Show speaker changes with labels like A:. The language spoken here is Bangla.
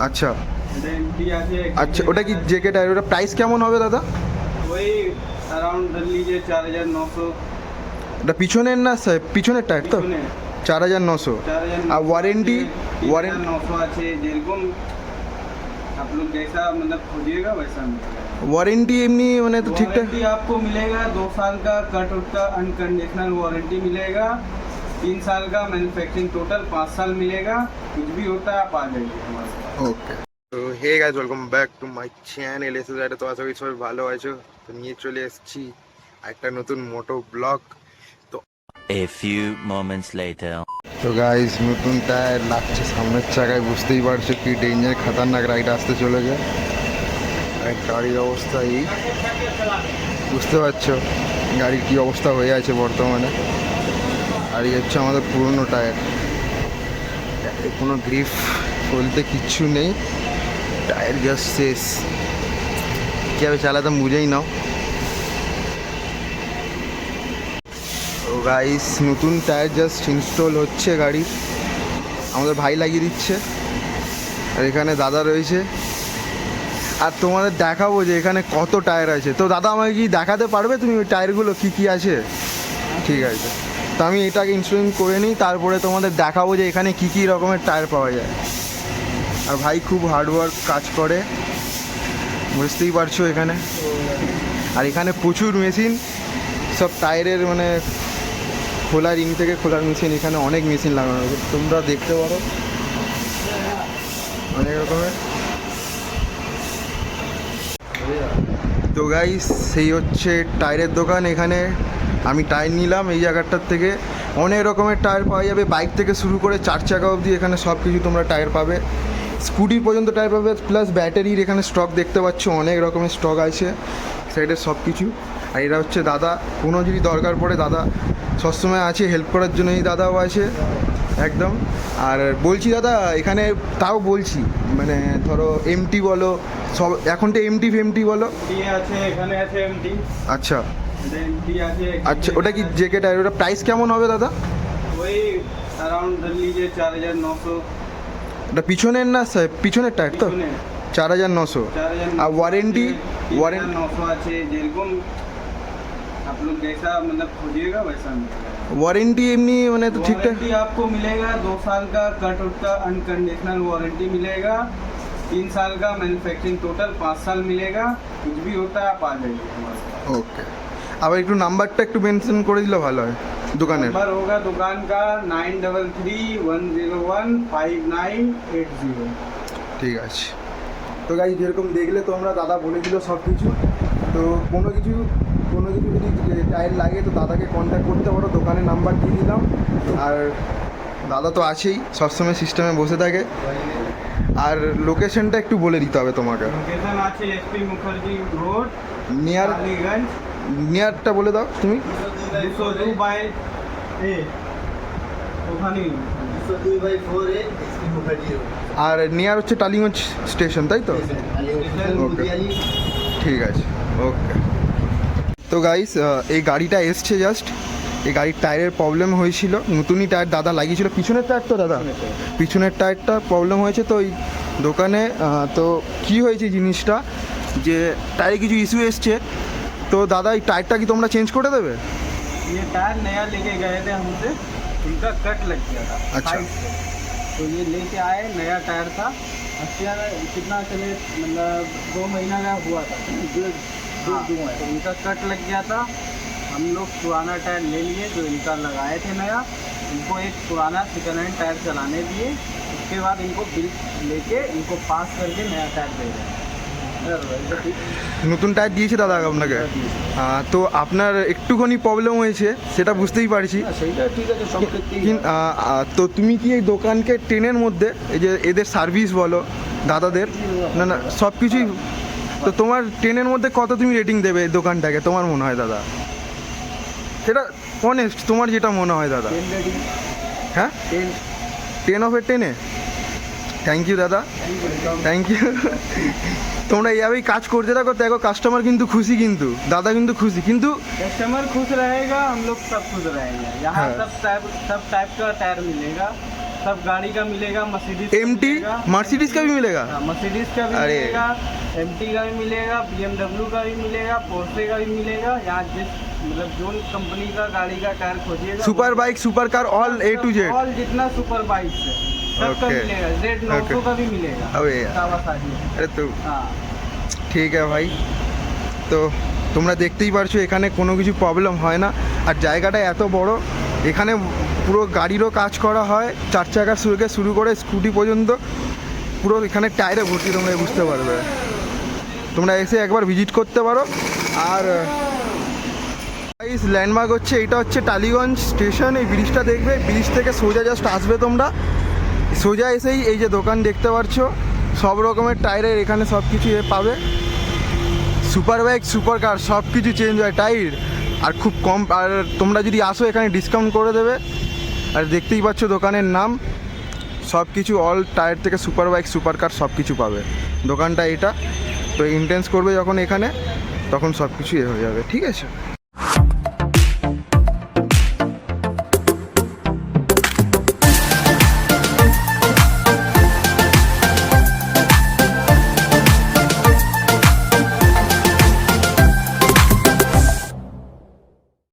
A: আচ্ছা আচ্ছা, ওটা কি জেকে টায়ার? ওটা প্রাইস কেমন হবে দাদা?
B: वही अराउंड धर लीजिए 4900।
A: ওটা পিছনের না স্যার? পিছনের টায়ার তো? 4900। আর ওয়ারেন্টি?
B: 900 আছে, যেরকম आप लोग जैसा मतलब खोजिएगा वैसा मिलेगा।
A: ওয়ারেন্টি এমনি মানে তো ঠিকঠাক?
B: वारंटी आपको मिलेगा 2 साल का कट उट का अनकंडीशनल वारंटी मिलेगा, 3 साल का मैन्युफैक्चरिंग टोटल 5 साल मिलेगा। कुछ भी होता है आप आ जाइए हमारे पास।
A: ওকে। তো hey guys, welcome back to my channel SS. তো আশা করি সবাই ভালো আছো। তো নিয়ে চলে এসেছি একটা নতুন মোটো ব্লগ। তো
C: A few moments later.
A: তো গাইস, নতুন টায়ার লাগছে সামনের চাকায়, বুঝতেই পারছো কি ডেঞ্জার খতরনাক রাইড আসতে চলেছে। আর গাড়ির অবস্থা এই, বুঝতে পারছো গাড়ির কি অবস্থা হয়ে আছে বর্তমানে। আর এই হচ্ছে আমাদের পুরনো টায়ার, কোনো গ্রিপ বলতে কিচ্ছু নেই, টায়ার জাস্ট শেষ। কীভাবে চালাতাম বুঝেই নাও। তো গাইস, নতুন টায়ার জাস্ট ইনস্টল হচ্ছে গাড়ির, আমাদের ভাই লাগিয়ে দিচ্ছে। আর এখানে দাদা রয়েছে, আর তোমাদের দেখাবো যে এখানে কত টায়ার আছে। তো দাদা আমাকে কি দেখাতে পারবে তুমি ওই টায়ারগুলো কী কী আছে? ঠিক আছে, তো আমি এটাকে ইনস্টল করে নিই, তারপরে তোমাদের দেখাবো যে এখানে কী কী রকমের টায়ার পাওয়া যায়। আর ভাই খুব হার্ডওয়ার্ক কাজ করে, বুঝতেই পারছো এখানে। আর এখানে প্রচুর মেশিন, সব টায়ারের মানে খোলা রিং থেকে খোলার মেশিন, এখানে অনেক মেশিন লাগানো আছে, তোমরা দেখতে পারো অনেক রকমের। তো গাইস, সেই হচ্ছে টায়ারের দোকান। এখানে আমি টায়ার নিলাম এই জায়গাটার থেকে, অনেক রকমের টায়ার পাওয়া যাবে, বাইক থেকে শুরু করে 4 চাকা অবধি এখানে সব কিছু তোমরা টায়ার পাবে। স্কুটির পর্যন্ত টায়ার পাবে, প্লাস ব্যাটারির এখানে স্টক দেখতে পাচ্ছ, অনেক রকমের স্টক আছে সাইডের সব কিছু। আর এরা হচ্ছে দাদা, কোনো যদি দরকার পড়ে দাদা সবসময় আছে হেল্প করার জন্য, এই দাদাও আছে একদম। আর বলছি দাদা, এখানে তাও বলছি মানে ধরো এমটি বলো, সব এখন তো এমটি ফেমটি বলো।
B: আছে, এখানে আছে এমটি।
A: আচ্ছা
B: एमटी আছে।
A: আচ্ছা, ওটা কি জেকে টায়ার? ওটা প্রাইস কেমন হবে দাদা?
B: वही अराउंड धर लीजिए 4900।
A: ওটা পিছনের না স্যার? পিছনের টায়ার তো? 4900। আর ওয়ারেন্টি?
B: 900 আছে, যেরকম आप लोग जैसा मतलब खोजिएगा वैसा मिलेगा।
A: ওয়ারেন্টি এমনি মানে তো ঠিকঠাক?
B: वारंटी आपको मिलेगा 2 साल का कट उट का अनकंडीशनल वारंटी मिलेगा, 3 साल का मैन्युफैक्चरिंग टोटल 5 साल मिलेगा। कुछ भी होता है आप आ जाइए हमारे पास।
A: ওকে, আবার একটু নাম্বারটা একটু মেনশন করে দিলে ভালো হয় দোকানের।
B: नंबर होगा दुकान का 9331015980।
A: ঠিক আছে। তো গাইস, যেরকম দেখলে তোমরা, দাদা বলে দিল সব কিছু। তো কোনো কিছু যদি টায়ার লাগে তো দাদাকে কন্ট্যাক্ট করতে পারো, দোকানের নাম্বার দিয়ে দিলাম। আর দাদা তো আছেই, সবসময় সিস্টেমে বসে থাকে। আর লোকেশনটা একটু বলে দিতে হবে তোমাকে।
B: लोकेशन আছে SP Mukherjee road,
A: near,
B: Tollygunge.
A: নিয়ারটা বলে দাও তুমি।
B: 202 বাই এ, ওখানে
D: 202/4 এসপি মুখার্জি রোড।
A: আর নিয়ার হচ্ছে টালিগঞ্জ স্টেশন, তাই তো?
D: ওকে।
A: ঠিক আছে, ওকে। তো গাইস, এই গাড়িটা এসছে জাস্ট, এই গাড়ির টায়ারের প্রবলেম হয়েছিল, নতুনই টায়ার দাদা লাগিয়েছিল। পিছনের টায়ার তো দাদা? পিছনের টায়ারটা প্রবলেম হয়েছে তো এই দোকানে। তো কি হয়েছে জিনিসটা, যে টায়ারে কিছু ইস্যু এসছে। তো দাদা এই টায়ারটা কি তোমরা চেঞ্জ করে দেবে?
B: ये टायर नया लेके गए थे हमसे, उनका कट लग गया था
A: अच्छा।
B: साइड से। तो ये लेके आए, नया टायर था। अच्छा, कितना चले मतलब 2 महीना का हुआ था, हाँ, तो उनका कट लग गया था। हम लोग पुराना टायर ले लिए जो इनका लगाए थे नया, इनको एक पुराना सेकेंड हैंड टायर चलाने दिए। उसके बाद इनको बिल लेके इनको पास करके नया टायर दे रहे हैं।
A: নতুন টায়ার দিয়েছে দাদা আপনাকে? তো আপনার একটুখানি প্রবলেম হয়েছে, সেটা বুঝতেই পারছি।
B: সেইটা ঠিক আছে, সব ক্ষেত্রেই
A: তো তুমি কি এই দোকানকে ট্রেনের মধ্যে, এই যে এদের সার্ভিস বলো দাদাদের, না না সব কিছুই, তো তোমার ট্রেনের মধ্যে কত তুমি রেটিং দেবে এই দোকানটাকে তোমার মনে হয় দাদা? সেটা অনেস্ট, তোমার যেটা মনে হয় দাদা। হ্যাঁ, 10/10? থ্যাংক ইউ দাদা, থ্যাংক ইউ। তোমরা এইভাবেই কাজ করতে থাকো, দেখো কাস্টমার কিন্তু খুশি, কিন্তু দাদা কিন্তু খুশি, কিন্তু
B: कस्टमर खुश रहेगा, हम लोग सब खुश रहेंगे। यहाँ
A: हाँ।
B: सब टाइप का टायर मिलेगा। सब गाड़ी का मिलेगा, मर्सिडीज
A: MT मर्सिडीज का भी मिलेगा?
B: मर्सिडीज का भी
A: अरे।
B: मिलेगा, MT का भी मिलेगा, BMW का भी मिलेगा, पोर्शे का भी मिलेगा। यहाँ जिस मतलब जो कंपनी का गाड़ी का टायर खोजिएगा,
A: super bike super car all A to Z?
B: All जितना सुपर बाइक है सबका
A: Okay.
B: मिलेगा। Z900
A: Okay.
B: का भी मिलेगा।
A: अबे यार।
B: कावासाकी।
A: अरे তো
B: हाँ
A: ঠিক আছে ভাই, তো তোমরা দেখতেই পারছো এখানে কোনো কিছু প্রবলেম হয় না। আর জায়গাটা এত বড়, এখানে পুরো গাড়িরও কাজ করা হয়, 4 চাকা থেকে শুরু করে স্কুটি পর্যন্ত পুরো এখানে টায়ারে ভর্তি, তোমরা বুঝতে পারবে। তোমরা এসে একবার ভিজিট করতে পারো। আর ল্যান্ডমার্ক হচ্ছে এটা হচ্ছে টালিগঞ্জ স্টেশন। এই ব্রিজটা দেখবে, ব্রিজ থেকে সোজা জাস্ট আসবে তোমরা, সোজা এসেই এই যে দোকান দেখতে পাচ্ছ, সব রকমের টায়ারের এখানে সব কিছু পাবে। সুপার বাইক সুপার কার সব কিছু চেঞ্জ হয় টায়ার, আর খুব কম। আর তোমরা যদি আসো এখানে ডিসকাউন্ট করে দেবে। আর দেখতেই পাচ্ছ দোকানের নাম, সব কিছু অল টায়ার থেকে সুপার বাইক সুপার কার সব কিছু পাবে। দোকানটা এটা, তো ইন্টেন্স করবে যখন এখানে তখন সব কিছু হয়ে যাবে, ঠিক আছে।